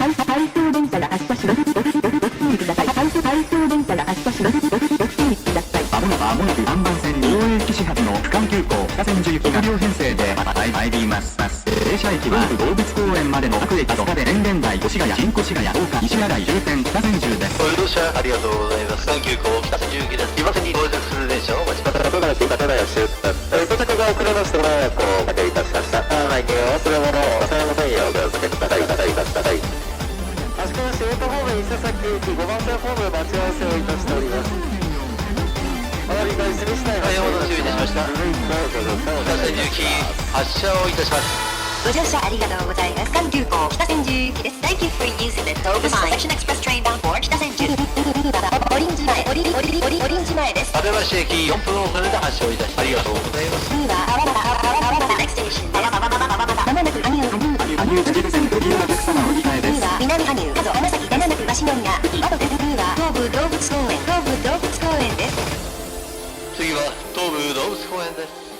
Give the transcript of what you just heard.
回送電車が発車します。ご注意ください。回送電車が発車します。ご注意ください。まもなく3番線大駅始発の区間急行北千住行きが両編成で参ります。停車駅は動物公園までの各駅とで電源台越谷新越谷大岡西新井終点北千住です。ご利用者ありがとうございます。区間急行北千住行きです。今線に到着する電車をお待ちください。まもなく片田出発。到着が遅れますとご迷惑をおかけいたしました。内見は忘れ物を忘れませんようお気をつけください。足利市大田方面伊勢崎駅5番線ホーム待ち合わせをいたしております。お乗り換えする次第のお待ちいたしました。北千住行き発車をいたします。ご乗車ありがとうございます。区間急行北千住行きです。Thank you for using the Tobu Selection Express Train bound for 北千住。オリンジ前です。立橋駅4分遅れで発車をいたします。ありがとうございます。Next station まもなく羽生秩父線ご利用のお客様お控えです。南羽生、加須、浜崎、まもなく鷲宮、あとです。東武動物公園です。次は東武動物公園です。